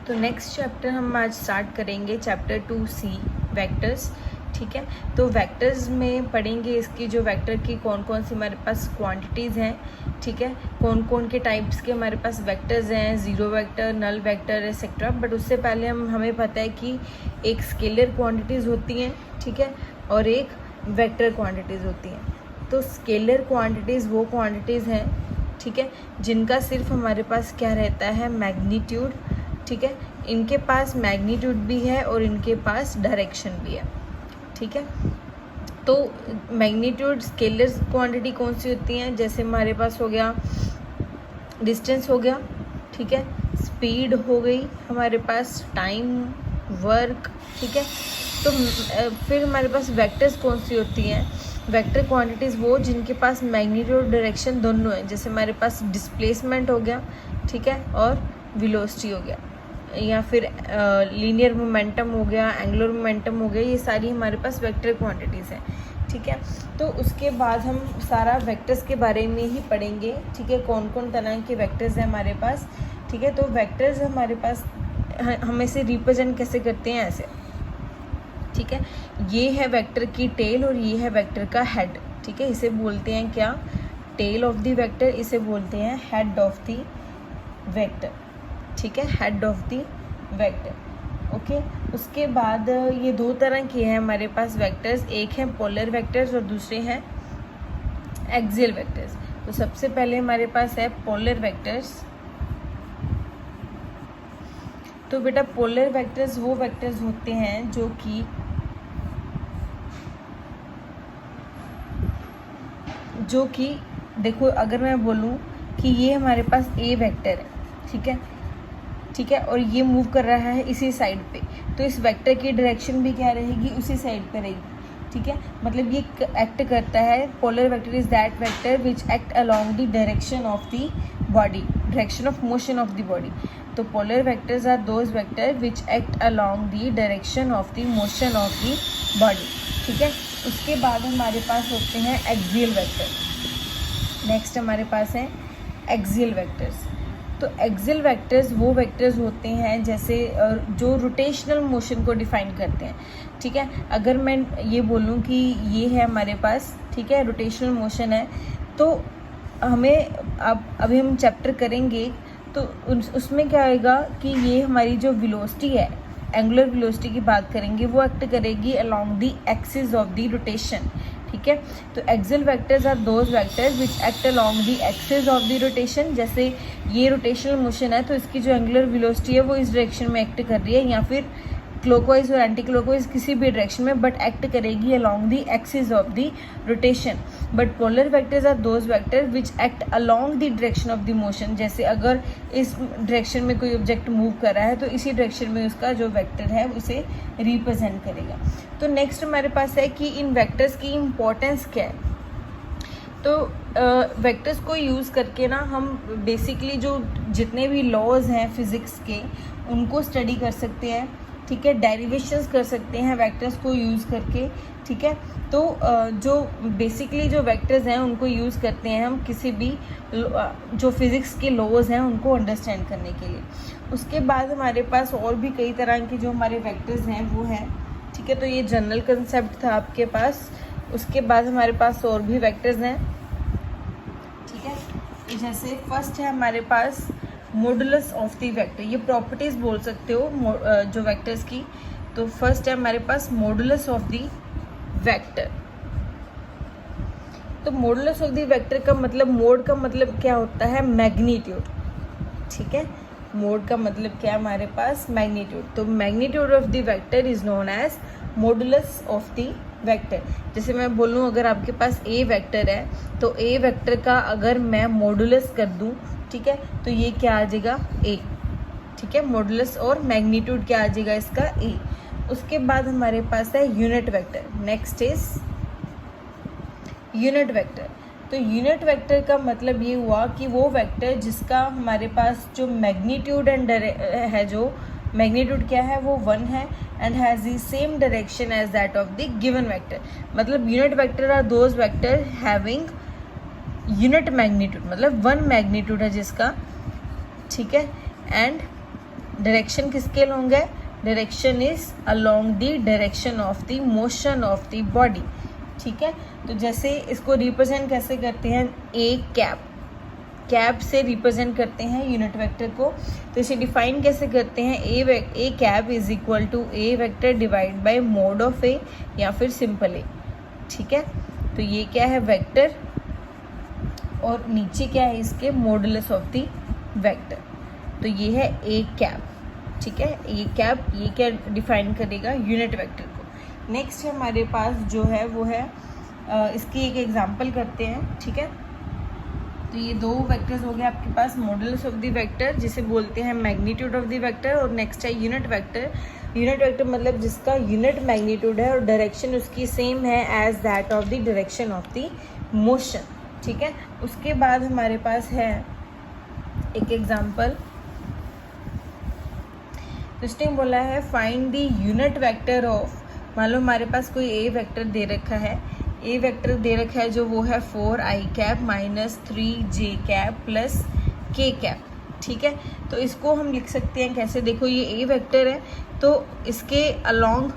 तो next chapter हम आज स्टार्ट करेंगे चैप्टर 2C वेक्टर्स। ठीक है, तो वेक्टर्स में पढ़ेंगे इसकी जो वेक्टर की कौन कौन सी हमारे पास क्वांटिटीज़ हैं। ठीक है, कौन कौन के टाइप्स के हमारे पास वेक्टर्स हैं, zero vector, null vector etcetera. But उससे पहले हमें पता है कि एक स्केलर क्वांटिटीज़ होती हैं, ठीक है, और एक वेक्टर क्वांटिटीज़ होती हैं। तो स्केलर क्वांटिटीज़ वो क्वांटिटीज़ हैं, ठीक है, जिनका सिर्फ हमारे पास क्या रहता है, मैग्नीट्यूड। ठीक है, इनके पास मैग्नीट्यूड भी है और इनके पास डायरेक्शन भी है। ठीक है, तो मैग्नीट्यूड स्केलर क्वांटिटी कौन सी होती हैं, जैसे हमारे पास हो गया डिस्टेंस हो गया, ठीक है, स्पीड हो गई, हमारे पास टाइम, वर्क। ठीक है, तो फिर हमारे पास वेक्टर्स कौन सी होती हैं, वेक्टर क्वांटिटीज़ वो जिनके पास मैग्नीट्यूड डायरेक्शन दोनों है। जैसे हमारे पास डिस्प्लेसमेंट हो गया, ठीक है, और वेलोसिटी हो गया, या फिर लीनियर मोमेंटम हो गया, एंगुलर मोमेंटम हो गया, ये सारी हमारे पास वेक्टर क्वांटिटीज़ हैं। ठीक है, तो उसके बाद हम सारा वेक्टर्स के बारे में ही पढ़ेंगे। ठीक है, कौन कौन तरह के वेक्टर्स हैं हमारे पास। ठीक है, तो वेक्टर्स हमारे पास हम इसे रिप्रेजेंट कैसे करते हैं, ऐसे। ठीक है, ये है वेक्टर की टेल और ये है वेक्टर का हेड। ठीक है, इसे बोलते हैं क्या, टेल ऑफ द वेक्टर, इसे बोलते हैं हेड ऑफ द वेक्टर। ठीक है, head of the vector. Okay, उसके बाद ये दो तरह के हैं हमारे पास वेक्टर्स, एक है पोलर वेक्टर्स और दूसरे हैं एक्सियल वेक्टर्स। तो सबसे पहले हमारे पास है पोलर वेक्टर्स। तो बेटा पोलर वेक्टर्स वो वेक्टर्स होते हैं जो कि देखो, अगर मैं बोलूँ कि ये हमारे पास ए वेक्टर है, ठीक है, ठीक है, और ये मूव कर रहा है इसी साइड पे, तो इस वेक्टर की डायरेक्शन भी क्या रहेगी, उसी साइड पे रहेगी। ठीक है, मतलब ये एक्ट करता है, polar vector is that vector which act along the direction of the body, direction of motion of the body. तो polar vectors are those vector which act along the direction of the motion of the body. ठीक है, उसके बाद हमारे पास होते हैं axial vector. Next हमारे पास है एक्सियल वेक्टर्स। तो एक्सियल वेक्टर्स वो वेक्टर्स होते हैं जैसे जो रोटेशनल मोशन को डिफाइन करते हैं। ठीक है, अगर मैं ये बोलूँ कि ये है हमारे पास, ठीक है, रोटेशनल मोशन है, तो हमें अब अभी हम चैप्टर करेंगे तो उसमें क्या आएगा कि ये हमारी जो वेलोसिटी है, एंगुलर वेलोसिटी की बात करेंगे, वो एक्ट करेगी along the axis of the rotation. ठीक है, तो axial vectors are those vectors which act along the axis of the rotation. जैसे ये रोटेशनल मोशन है तो इसकी जो एंगुलर वेलोसिटी है वो इस डायरेक्शन में एक्ट कर रही है, या फिर क्लॉकवाइज और एंटी क्लॉकवाइज किसी भी डायरेक्शन में, बट एक्ट करेगी along the axis of the rotation. But polar vectors are those vector which act along the direction of the motion. जैसे अगर इस डायरेक्शन में कोई ऑब्जेक्ट मूव कर रहा है तो इसी डायरेक्शन में उसका जो वेक्टर है उसे रिप्रेजेंट करेगा। तो नेक्स्ट हमारे पास है कि इन वेक्टर्स की इम्पोर्टेंस क्या है। तो वेक्टर्स को यूज़ करके ना हम बेसिकली जो जितने भी लॉज हैं फिज़िक्स के उनको स्टडी कर सकते हैं। ठीक है, डेरिवेशंस कर सकते हैं वेक्टर्स को यूज़ करके। ठीक है, तो जो बेसिकली जो वेक्टर्स हैं उनको यूज़ करते हैं हम किसी भी जो फिज़िक्स के लॉज हैं उनको अंडरस्टैंड करने के लिए। उसके बाद हमारे पास और भी कई तरह के जो हमारे वेक्टर्स हैं वो हैं। ठीक है, तो ये जनरल कंसेप्ट था आपके पास। उसके बाद हमारे पास और भी वेक्टर्स हैं। ठीक है, तो जैसे फर्स्ट है हमारे पास मॉडुलस ऑफ द वेक्टर, ये प्रॉपर्टीज़ बोल सकते हो जो वेक्टर्स की। तो फर्स्ट है हमारे पास मॉडुलस ऑफ द वेक्टर। तो मॉडुलस ऑफ द वेक्टर का मतलब, मोड का मतलब क्या होता है, मैग्नीट्यूड। ठीक है, मोड का मतलब क्या है हमारे पास, मैग्नीट्यूड। तो magnitude of the vector is known as modulus of the vector. जैसे मैं बोलूँ अगर आपके पास ए वेक्टर है तो ए वेक्टर का अगर मैं मॉडुलस कर दूँ, ठीक है, तो ये क्या आ जाएगा, ए। ठीक है, मॉडुलस और मैग्नीट्यूड क्या आ जाएगा इसका, ए। उसके बाद हमारे पास है unit vector. Next is unit vector. तो यूनिट वेक्टर का मतलब ये हुआ कि वो वेक्टर जिसका हमारे पास जो मैग्नीट्यूड एंड है, जो मैग्नीट्यूड क्या है वो 1 है and has the same direction as that of the given vector. मतलब unit vector are those vector having unit magnitude, मतलब 1 मैग्नीट्यूड है जिसका। ठीक है, एंड डायरेक्शन किसके अलोंग है? Direction is along the direction of the motion of the body, ठीक है। तो जैसे इसको रिप्रेजेंट कैसे करते हैं, ए कैप से रिप्रेजेंट करते हैं यूनिट वेक्टर को। तो इसे डिफाइन कैसे करते हैं, a cap is equal to A vector divide by mod of a या फिर सिंपल ए, ठीक है। तो ये क्या है, वेक्टर, और नीचे क्या है इसके, मॉडुलस ऑफ द वेक्टर। तो ये है ए कैप, ठीक है। ए कैप ये क्या डिफाइन करेगा, यूनिट वेक्टर को। नेक्स्ट हमारे पास जो है वो है इसकी एक एग्जांपल करते हैं, ठीक है। तो ये दो वेक्टर्स हो गए आपके पास, मॉडुलस ऑफ द वेक्टर जिसे बोलते हैं मैग्नीट्यूड ऑफ द वेक्टर, और नेक्स्ट है यूनिट वेक्टर। यूनिट वेक्टर मतलब जिसका यूनिट मैग्नीट्यूड है और डायरेक्शन उसकी सेम है as that of the direction of the motion, ठीक है। उसके बाद हमारे पास है एक एग्जांपल, तो इसने बोला है find the unit vector of, मान लो हमारे पास कोई ए वेक्टर दे रखा है, ए वेक्टर दे रखा है जो वो है 4i cap minus 3j cap plus k cap, ठीक है। तो इसको हम लिख सकते हैं कैसे, देखो ये ए वेक्टर है तो इसके अलोंग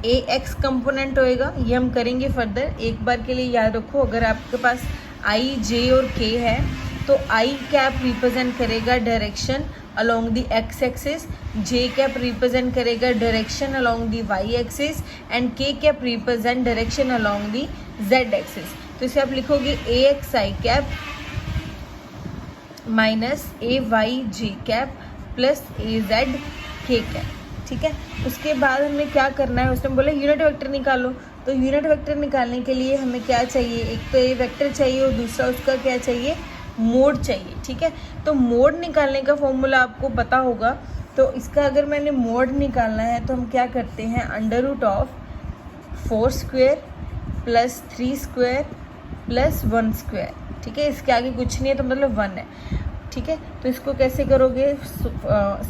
ए एक्स कंपोनेंट होएगा, ये हम करेंगे फर्दर। एक बार के लिए याद रखो, अगर आपके पास आई, जे और के है तो आई कैप रिप्रेजेंट करेगा direction along the x axis, j cap represent करेगा direction along the y axis and k cap represent direction along the z axis. तो इसे आप लिखोगे a x i cap minus a y j cap plus a z k cap, ठीक है। उसके बाद हमें क्या करना है, उसने बोला यूनिट वेक्टर निकालो। तो यूनिट वेक्टर निकालने के लिए हमें क्या चाहिए, एक तो ए वेक्टर चाहिए और दूसरा उसका क्या चाहिए, मोड चाहिए, ठीक है। तो मोड निकालने का फॉर्मूला आपको पता होगा, तो इसका अगर मैंने मोड निकालना है तो हम क्या करते हैं, under root of 4 square plus 3 square plus 1 square, ठीक है। इसके आगे कुछ नहीं है तो मतलब 1 है, ठीक है। तो इसको कैसे करोगे,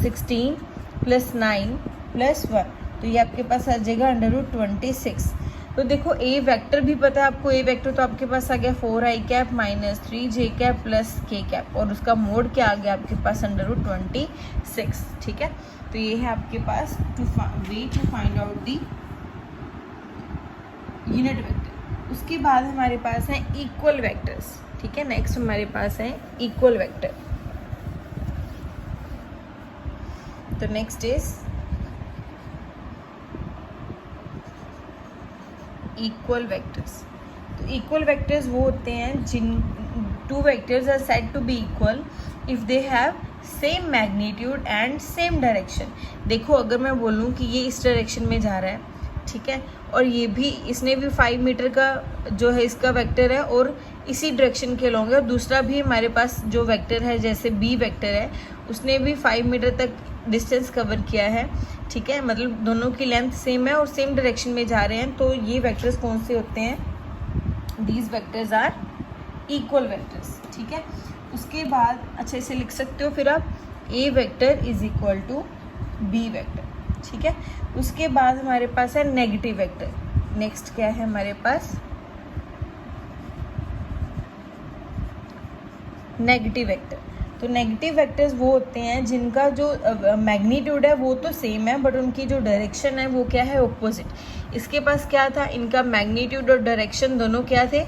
16 प्लस 9 प्लस 1, तो ये आपके पास आ जाएगा अंडर रूट 26। तो देखो ए वेक्टर भी पता है आपको, ए वेक्टर तो आपके पास आ गया 4i cap minus 3j cap plus k cap, और उसका मोड क्या आ गया आपके पास अंडर रूट 26, ठीक है। तो ये है आपके पास way to find out the unit vector. उसके बाद हमारे पास है इक्वल वेक्टर्स, ठीक है। नेक्स्ट हमारे पास है इक्वल वेक्टर। तो नेक्स्ट इज इक्वल वेक्टर्स। तो इक्वल वेक्टर्स वो होते हैं जिन two vectors are said to be equal if they have same magnitude and same direction. देखो अगर मैं बोलूँ कि ये इस डायरेक्शन में जा रहा है, ठीक है, और ये भी, इसने भी 5 मीटर का जो है इसका वेक्टर है और इसी डायरेक्शन के लॉन्ग है, और दूसरा भी हमारे पास जो वेक्टर है जैसे बी वेक्टर है उसने भी 5 मीटर तक डिस्टेंस कवर किया है, ठीक है, मतलब दोनों की लेंथ सेम है और सेम डायरेक्शन में जा रहे हैं, तो ये वेक्टर्स कौन से होते हैं, these vectors are equal vectors, ठीक है। उसके बाद अच्छा इसे लिख सकते हो फिर आप, a vector is equal to b vector, ठीक है। उसके बाद हमारे पास है नेगेटिव वेक्टर। नेक्स्ट क्या है हमारे पास, नेगेटिव वेक्टर। तो नेगेटिव वेक्टर्स वो होते हैं जिनका जो मैग्नीट्यूड है वो तो सेम है बट उनकी जो डायरेक्शन है वो क्या है, ऑपोजिट। इसके पास क्या था, इनका मैग्नीट्यूड और डायरेक्शन दोनों क्या थे,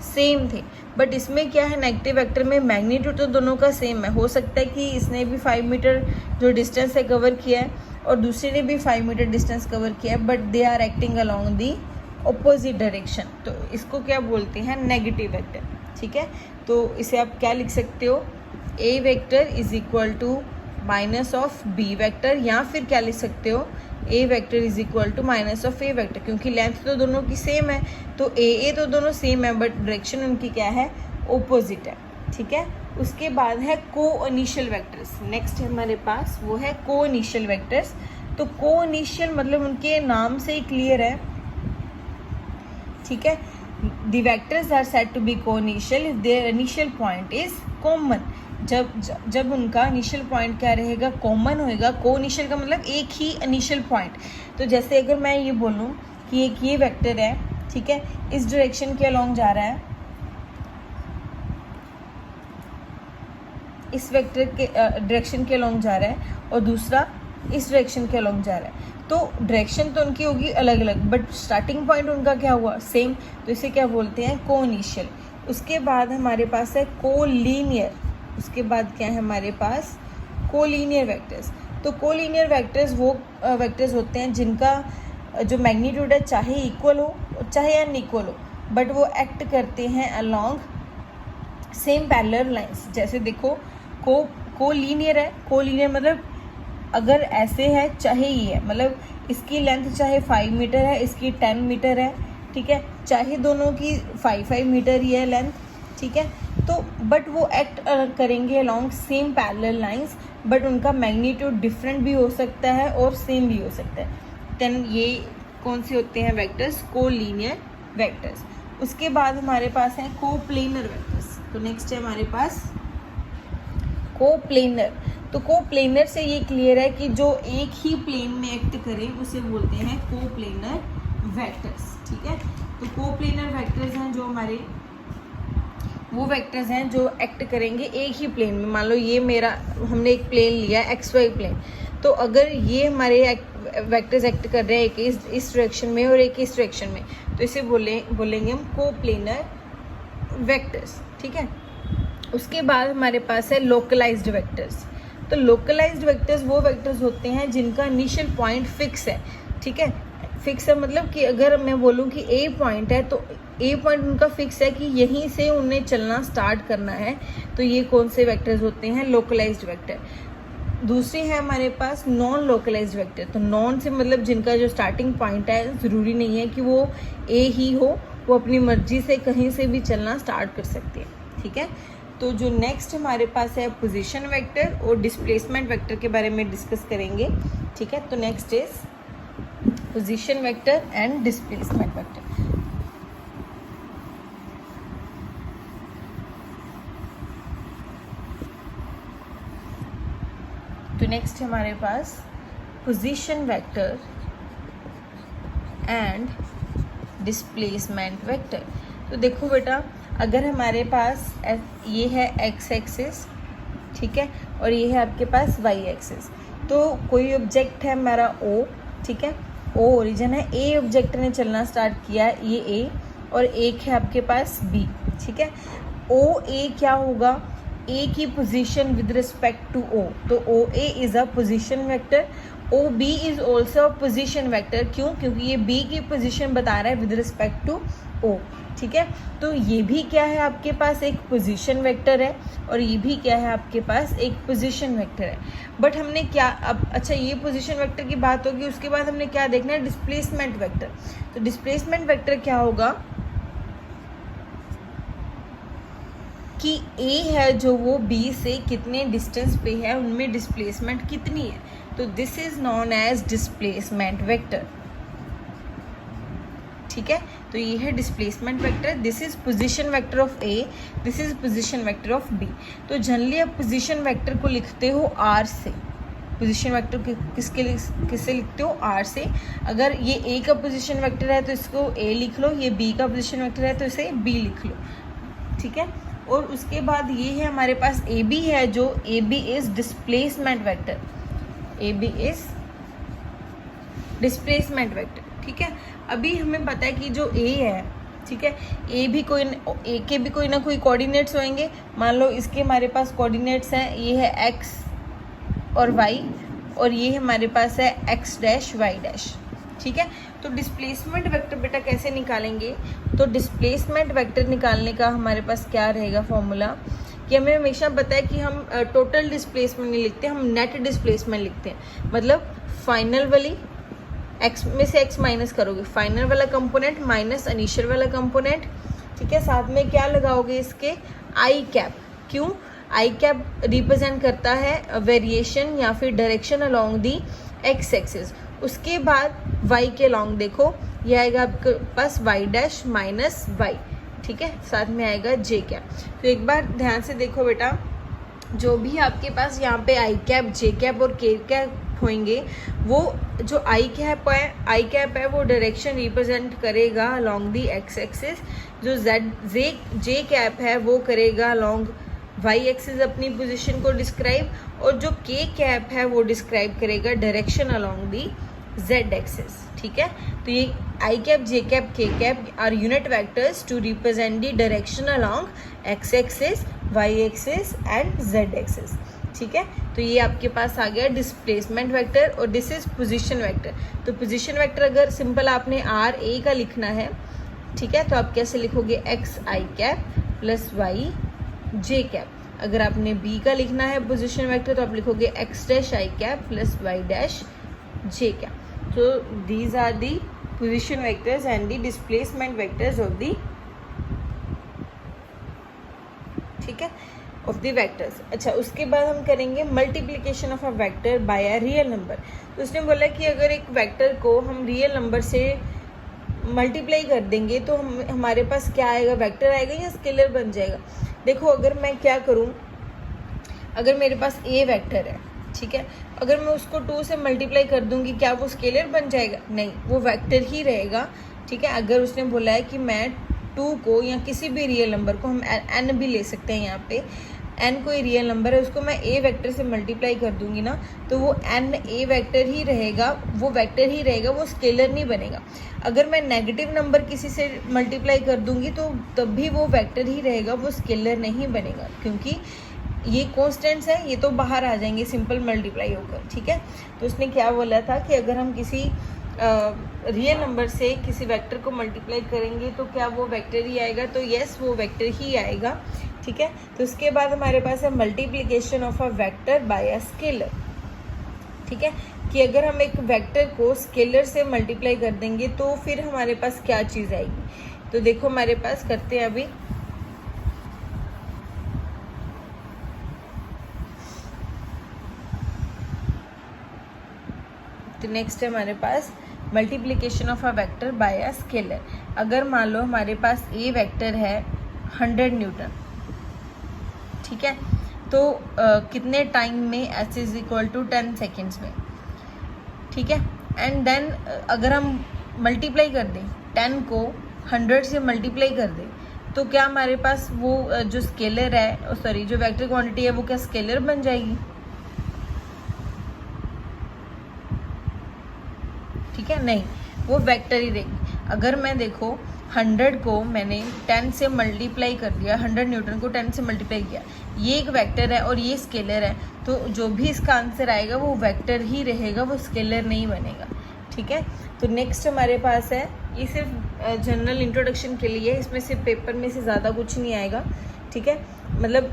सेम थे, बट इसमें क्या है, नेगेटिव वेक्टर में मैग्नीट्यूड तो दोनों का सेम है। हो सकता है कि इसने भी 5 मीटर जो डिस्टेंस है कवर किया है और दूसरे ने भी 5 मीटर डिस्टेंस कवर किया है, but they are acting along the opposite direction, तो इसको क्या बोलते हैं, नेगेटिव वेक्टर, ठीक है। तो इसे आप क्या लिख सकते हो, a vector is equal to minus of B vector, या फिर क्या लिख सकते हो, a vector is equal to minus of a vector, क्योंकि लेंथ तो दोनों की सेम है, तो ए तो दोनों सेम है बट डायरेक्शन उनकी क्या है, ऑपोजिट है, ठीक है। उसके बाद है को इनिशियल वेक्टर्स। नेक्स्ट हमारे पास वो है को इनिशियल वेक्टर्स। तो को इनिशियल मतलब उनके नाम से ही क्लियर है, ठीक है। The vectors are said to be coinitial if their initial point is common. जब उनका इनिशियल पॉइंट क्या रहेगा, कॉमन होएगा। को इनिशियल का मतलब एक ही इनिशियल पॉइंट। तो जैसे अगर मैं ये बोलूँ कि एक ये वेक्टर है, ठीक है, इस डायरेक्शन के अलोंग जा रहा है, इस वेक्टर के डायरेक्शन के अलॉन्ग जा रहा है और दूसरा इस डायरेक्शन के अलॉन्ग जा रहा है, तो डायरेक्शन तो उनकी होगी अलग अलग, बट स्टार्टिंग पॉइंट उनका क्या हुआ, सेम, तो इसे क्या बोलते हैं, को इनिशियल। उसके बाद हमारे पास है कोलिनियर। उसके बाद क्या है हमारे पास, कोलिनियर वेक्टर्स। तो कोलिनियर वेक्टर्स वो वेक्टर्स होते हैं जिनका जो मैग्नीट्यूड है चाहे इक्वल हो चाहे अनइक्वल हो, बट वो एक्ट करते हैं अलॉन्ग सेम पैरेलल लाइंस। जैसे देखो कोलिनियर है, कोलिनियर मतलब अगर ऐसे है चाहे ये है, मतलब इसकी लेंथ चाहे 5 मीटर है, इसकी 10 मीटर है, ठीक है, चाहे दोनों की 5 मीटर ही है लेंथ, ठीक है, तो बट वो एक्ट करेंगे along same parallel lines, but उनका मैग्नीट्यूड डिफरेंट भी हो सकता है और सेम भी हो सकता है। देन ये कौन से होते हैं वेक्टर्स, कोलिनियर वेक्टर्स। उसके बाद हमारे पास है कोप्लेनर वेक्टर्स। तो नेक्स्ट है हमारे पास कोप्लेनर। तो कोप्लेनर से ये क्लियर है कि जो एक ही प्लेन में एक्ट करे उसे बोलते हैं कोप्लेनर वेक्टर्स, ठीक है। तो कोप्लेनर वेक्टर्स हैं जो हमारे वो वेक्टर्स हैं जो एक्ट करेंगे एक ही प्लेन में। मान लो ये मेरा हमने एक प्लेन लिया एक्स वाई प्लेन, तो अगर ये हमारे वेक्टर्स एक्ट कर रहे हैं एक इस डायरेक्शन में और एक इस डायरेक्शन में, तो इसे बोलेंगे हम कोप्लेनर वेक्टर्स, ठीक है। उसके बाद हमारे पास है लोकलाइज्ड वेक्टर्स। तो लोकलाइज्ड वेक्टर्स वो वेक्टर्स होते हैं जिनका इनिशियल पॉइंट फिक्स है, ठीक है। फिक्स है मतलब कि अगर मैं बोलूँ कि ए पॉइंट है तो ए पॉइंट उनका फिक्स है कि यहीं से उन्हें चलना स्टार्ट करना है, तो ये कौन से वेक्टर्स होते हैं, लोकलाइज्ड वेक्टर। दूसरी है हमारे पास नॉन लोकलाइज्ड वेक्टर। तो नॉन से मतलब जिनका जो स्टार्टिंग पॉइंट है ज़रूरी नहीं है कि वो ए ही हो, वो अपनी मर्जी से कहीं से भी चलना स्टार्ट कर सकते हैं, ठीक है। तो जो नेक्स्ट हमारे पास है पोजीशन वेक्टर और डिस्प्लेसमेंट वेक्टर के बारे में डिस्कस करेंगे, ठीक है। तो next is position vector and displacement vector. तो नेक्स्ट हमारे पास position vector and displacement vector. तो देखो बेटा, अगर हमारे पास ये है एक्स एक्सिस, ठीक है, और ये है आपके पास वाई एक्सिस, तो कोई ऑब्जेक्ट है हमारा ओ, ठीक है, ओ ओरिजिन है, ए ऑब्जेक्ट ने चलना स्टार्ट किया, ये ए, और एक है आपके पास बी, ठीक है। ओ ए क्या होगा, ए की position with respect to O, तो O A is a position vector. O B is also position vector, क्यों, क्योंकि ये बी की पोजीशन बता रहा है विद रिस्पेक्ट टू ओ, ठीक है। तो ये भी क्या है आपके पास एक पोजीशन वेक्टर है और ये भी क्या है आपके पास एक पोजीशन वेक्टर है। बट हमने क्या अब, अच्छा ये पोजीशन वेक्टर की बात होगी, उसके बाद हमने क्या देखना है, डिस्प्लेसमेंट वेक्टर। तो डिस्प्लेसमेंट वेक्टर क्या होगा कि ए है जो वो बी से कितने डिस्टेंस पे है, उनमें डिस्प्लेसमेंट कितनी है, तो this is known as displacement vector, ठीक है। तो ये है displacement vector, this is position vector of A, this is position vector of B. तो जनरली आप पोजीशन वेक्टर को लिखते हो आर से, पोजीशन वेक्टर किससे लिखते हो, आर से। अगर ये ए का पोजीशन वेक्टर है तो इसको ए लिख लो, ये बी का पोजीशन वेक्टर है तो इसे बी लिख लो, ठीक है। और उसके बाद ये है हमारे पास ए बी है, जो A B is displacement vector, A B is displacement vector, ठीक है। अभी हमें पता है कि जो ए है, ठीक है, ए के भी कोई ना कोई कोऑर्डिनेट्स होंगे। मान लो इसके हमारे पास कोऑर्डिनेट्स हैं, ये है एक्स और वाई, और ये हमारे पास है एक्स डैश वाई डैश, ठीक है। तो डिस्प्लेसमेंट वेक्टर बेटा कैसे निकालेंगे, तो डिस्प्लेसमेंट वेक्टर निकालने का हमारे पास क्या रहेगा फॉर्मूला, कि हमें हमेशा पता है कि हम टोटल डिस्प्लेसमेंट नहीं लिखते, हम नेट डिस्प्लेसमेंट लिखते हैं। मतलब फाइनल वाली एक्स में से एक्स माइनस करोगे, फाइनल वाला कंपोनेंट माइनस इनिशियल वाला कंपोनेंट, ठीक है। साथ में क्या लगाओगे इसके, आई कैप, क्यों, आई कैप रिप्रेजेंट करता है वेरिएशन या फिर direction along the X axis. उसके बाद वाई के लॉन्ग देखो, ये आएगा आपके पास वाई डैश माइनस वाई, ठीक है, साथ में आएगा जे कैप। तो एक बार ध्यान से देखो बेटा, जो भी आपके पास यहाँ पे आई कैप, जे कैप और के कैप होंगे, वो जो आई कैप है वो डायरेक्शन रिप्रेजेंट करेगा अलोंग दी एक्स एक्सिस, जो जे कैप है वो करेगा अलोंग वाई एक्सिस अपनी पोजीशन को डिस्क्राइब, और जो के कैप है वो डिस्क्राइब करेगा direction along the Z axis. ठीक है, तो ये I cap, J cap, K cap are unit vectors to represent the direction along X axis, Y axis and Z axis. ठीक है, तो ये आपके पास आ गया डिस्प्लेसमेंट वेक्टर, और दिस इज पोजीशन वेक्टर। तो पोजीशन वेक्टर अगर सिंपल आपने आर ए का लिखना है, ठीक है, तो आप कैसे लिखोगे, x i cap plus Y j cap. अगर आपने बी का लिखना है पोजीशन वेक्टर, तो आप लिखोगे X dash I cap plus Y dash J cap. So these are the position vectors and the displacement vectors of the, ठीक है, of the vectors। अच्छा, उसके बाद हम करेंगे multiplication of a vector by a real number. तो उसने बोला कि अगर एक वेक्टर को हम रियल नंबर से मल्टीप्लाई कर देंगे तो हमारे पास क्या आएगा, वेक्टर आएगा या स्केलर बन जाएगा। देखो, अगर मैं क्या करूँ, अगर मेरे पास ए वेक्टर है, ठीक है, अगर मैं उसको 2 से मल्टीप्लाई कर दूंगी, क्या वो स्केलर बन जाएगा? नहीं, वो वेक्टर ही रहेगा। ठीक है, अगर उसने बोला है कि मैं 2 को या किसी भी रियल नंबर को, हम एन भी ले सकते हैं, यहाँ पे एन कोई रियल नंबर है, उसको मैं ए वेक्टर से मल्टीप्लाई कर दूंगी ना, तो वो एन ए वेक्टर ही रहेगा, वो वेक्टर ही रहेगा, वो स्केलर नहीं बनेगा। अगर मैं नेगेटिव नंबर किसी से मल्टीप्लाई कर दूंगी तो तब भी वो वेक्टर ही रहेगा, वो स्केलर नहीं बनेगा, क्योंकि ये कॉन्स्टेंट्स हैं, ये तो बाहर आ जाएंगे सिंपल मल्टीप्लाई होकर। ठीक है, तो उसने क्या बोला था कि अगर हम किसी रियल नंबर से किसी वेक्टर को मल्टीप्लाई करेंगे तो क्या वो वेक्टर ही आएगा, तो यस, वो वेक्टर ही आएगा। ठीक है, तो उसके बाद हमारे पास है multiplication of a vector by a scalar. ठीक है, कि अगर हम एक वेक्टर को स्केलर से मल्टीप्लाई कर देंगे तो फिर हमारे पास क्या चीज़ आएगी। तो देखो, हमारे पास करते हैं अभी, तो नेक्स्ट है हमारे पास multiplication of a vector by a scalar. अगर मान लो हमारे पास ए वेक्टर है 100 न्यूटन, ठीक है, तो कितने टाइम में, S is equal to 10 seconds में। ठीक है, एंड देन अगर हम मल्टीप्लाई कर दें, 10 को 100 से मल्टीप्लाई कर दें, तो क्या हमारे पास वो जो स्केलर है, सॉरी, जो वेक्टर क्वांटिटी है, वो क्या स्केलर बन जाएगी? ठीक है, नहीं, वो वेक्टर ही रहेगी। अगर मैं देखो 100 को मैंने 10 से मल्टीप्लाई कर दिया, 100 न्यूटन को 10 से मल्टीप्लाई किया, ये एक वेक्टर है और ये स्केलर है, तो जो भी इसका आंसर आएगा वो वेक्टर ही रहेगा, वो स्केलर नहीं बनेगा। ठीक है, तो नेक्स्ट हमारे पास है, ये सिर्फ जनरल इंट्रोडक्शन के लिए, इसमें से पेपर में से ज़्यादा कुछ नहीं आएगा। ठीक है, मतलब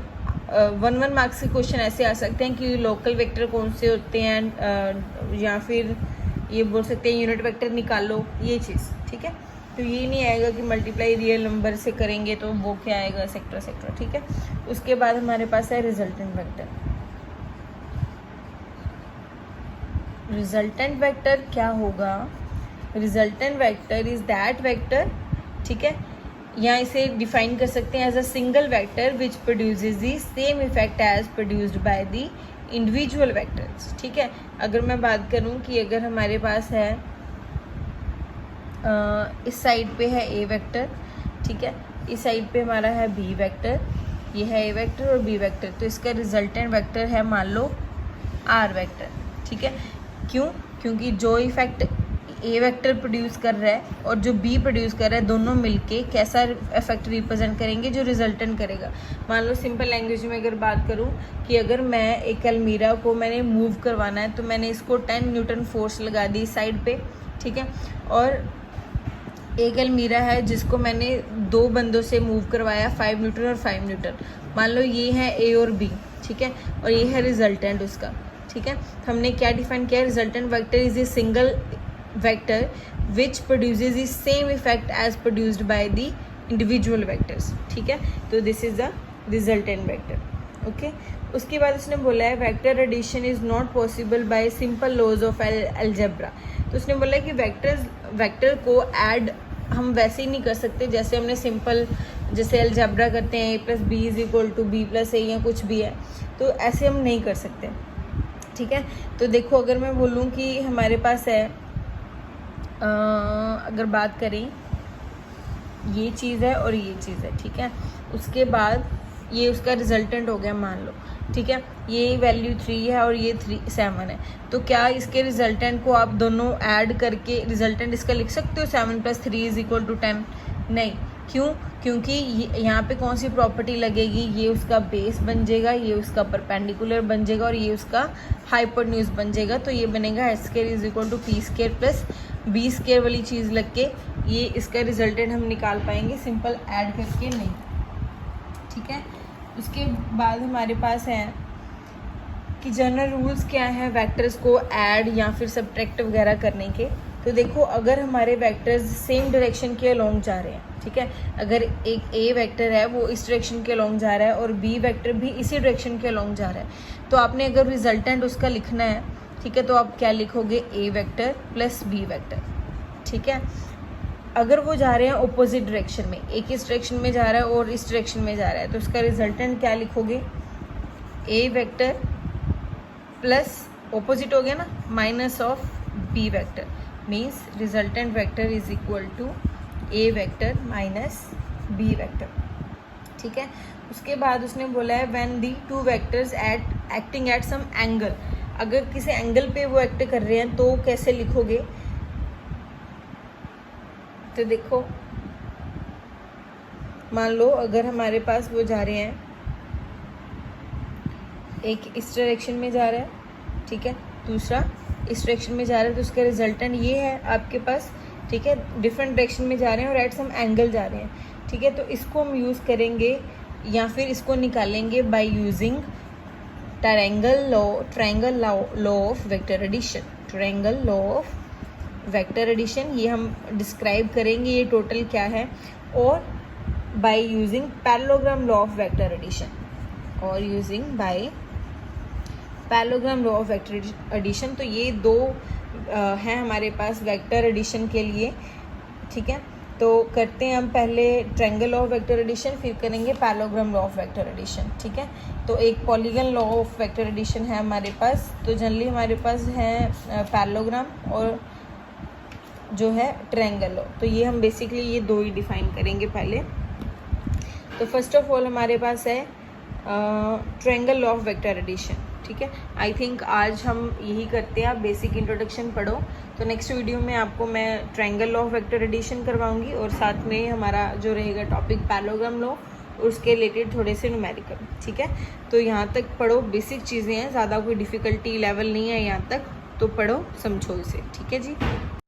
1 मार्क्स के क्वेश्चन ऐसे आ सकते हैं कि लोकल वेक्टर कौन से होते हैं, या फिर ये बोल सकते हैं यूनिट वेक्टर निकालो, ये चीज़। ठीक है, तो ये नहीं आएगा कि मल्टीप्लाई रियल नंबर से करेंगे तो वो क्या आएगा, सेक्टर सेक्टर। ठीक है, उसके बाद हमारे पास है रिजल्टेंट वेक्टर। रिजल्टेंट वेक्टर क्या होगा, resultant vector is that vector, ठीक है, या इसे डिफाइन कर सकते हैं as a single vector which produces the same effect as produced by the individual vectors. ठीक है, अगर मैं बात करूं कि अगर हमारे पास है इस साइड पे है ए वेक्टर, ठीक है, इस साइड पे हमारा है बी वेक्टर, ये है ए वेक्टर और बी वेक्टर, तो इसका रिजल्टेंट वेक्टर है मान लो आर वेक्टर। ठीक है, क्यों? क्योंकि जो इफेक्ट ए वेक्टर प्रोड्यूस कर रहा है और जो बी प्रोड्यूस कर रहा है, दोनों मिलके कैसा इफेक्ट रिप्रेजेंट करेंगे, जो रिजल्टेंट करेगा। मान लो सिंपल लैंग्वेज में अगर बात करूं कि अगर मैं एक अलमीरा को मैंने मूव करवाना है, तो मैंने इसको 10 न्यूटन फोर्स लगा दी साइड पे, ठीक है, और एक अलमीरा है जिसको मैंने 2 बंदों से मूव करवाया 5 न्यूटन और 5 न्यूटन। मान लो ये है ए और बी, ठीक है, और ये है रिजल्टेंट उसका। ठीक है, तो हमने क्या डिफाइन किया, resultant vector is a single vector which produces the same effect as produced by the individual vectors. ठीक है, तो this is the resultant vector. Okay, उसके बाद उसने बोला है vector addition is not possible by simple laws of algebra. तो उसने बोला कि वेक्टर को ऐड हम वैसे ही नहीं कर सकते जैसे हमने सिंपल, जैसे अलजेब्रा करते हैं, a plus b is equal to b plus a या कुछ भी है, तो ऐसे हम नहीं कर सकते। ठीक है, तो देखो अगर मैं बोलूँ कि हमारे पास है, अगर बात करें ये चीज़ है और ये चीज़ है, ठीक है, उसके बाद ये उसका रिजल्टेंट हो गया मान लो, ठीक है। ये वैल्यू 3 है और ये 7 है, तो क्या इसके रिजल्टेंट को आप दोनों ऐड करके रिजल्टेंट इसका लिख सकते हो 7 + 3 = 10? नहीं, क्यों? क्योंकि यहाँ पे कौन सी प्रॉपर्टी लगेगी, ये उसका बेस बन जाएगा, ये उसका परपेंडिकुलर बन जाएगा और ये उसका हाइपोटेन्यूज बन जाएगा। तो ये बनेगा h² = p² + b² वाली चीज़ लग के ये इसका रिजल्टेंट हम निकाल पाएंगे सिंपल ऐड करके नहीं, ठीक है। उसके बाद हमारे पास है कि जनरल रूल्स क्या है वेक्टर्स को ऐड या फिर सब्ट्रैक्ट वगैरह करने के। तो देखो, अगर हमारे वेक्टर्स सेम डायरेक्शन के अलोंग जा रहे हैं, ठीक है, अगर एक ए वेक्टर है वो इस डायरेक्शन के अलोंग जा रहा है और बी वेक्टर भी इसी डायरेक्शन के अलोंग जा रहा है, तो आपने अगर रिजल्टेंट उसका लिखना है, ठीक है, तो आप क्या लिखोगे, ए वेक्टर + बी वेक्टर, ठीक है। अगर वो जा रहे हैं ऑपोजिट डायरेक्शन में, एक इस डायरेक्शन में जा रहा है और इस डायरेक्शन में जा रहा है, तो उसका रिजल्टेंट क्या लिखोगे, ए वेक्टर प्लस ऑपोजिट हो गया ना minus of B vector, means resultant vector is equal to A vector minus B vector, ठीक है। उसके बाद उसने बोला है when the two vectors acting at some angle, अगर किसी एंगल पे वो एक्ट कर रहे हैं तो कैसे लिखोगे। तो देखो, मान लो अगर हमारे पास वो जा रहे हैं, एक इस डायरेक्शन में जा रहा है, ठीक है, दूसरा इस डायरेक्शन में जा रहा है, तो उसका रिजल्टेंट ये है आपके पास, ठीक है, डिफरेंट डायरेक्शन में जा रहे हैं और एट सम एंगल जा रहे हैं, ठीक है। तो इसको हम यूज़ करेंगे या फिर इसको निकालेंगे by using triangle law of vector addition, triangle law of vector addition, ये हम डिस्क्राइब करेंगे ये टोटल क्या है, और by using parallelogram law of vector addition, और using by parallelogram law of vector addition. तो ये दो हैं हमारे पास वेक्टर एडिशन के लिए, ठीक है। तो करते हैं हम पहले triangle law of vector addition, फिर करेंगे parallelogram law of vector addition, ठीक है। तो एक polygon law of vector addition है हमारे पास, तो जनरली हमारे पास है पैरेललोग्राम और जो है ट्रायंगल लॉ, तो ये हम बेसिकली ये दो ही डिफाइन करेंगे पहले। तो फर्स्ट ऑफ ऑल हमारे पास है triangle law of vector addition, ठीक है। आई थिंक आज हम यही करते हैं, आप बेसिक इंट्रोडक्शन पढ़ो, तो नेक्स्ट वीडियो में आपको मैं triangle law of vector addition करवाऊंगी और साथ में हमारा जो रहेगा टॉपिक पैरेललोग्राम लॉ, उसके रिलेटेड थोड़े से न्यूमेरिकल, ठीक है। तो यहाँ तक पढ़ो, बेसिक चीज़ें हैं, ज़्यादा कोई डिफ़िकल्टी लेवल नहीं है यहाँ तक, तो पढ़ो समझो इसे, ठीक है जी।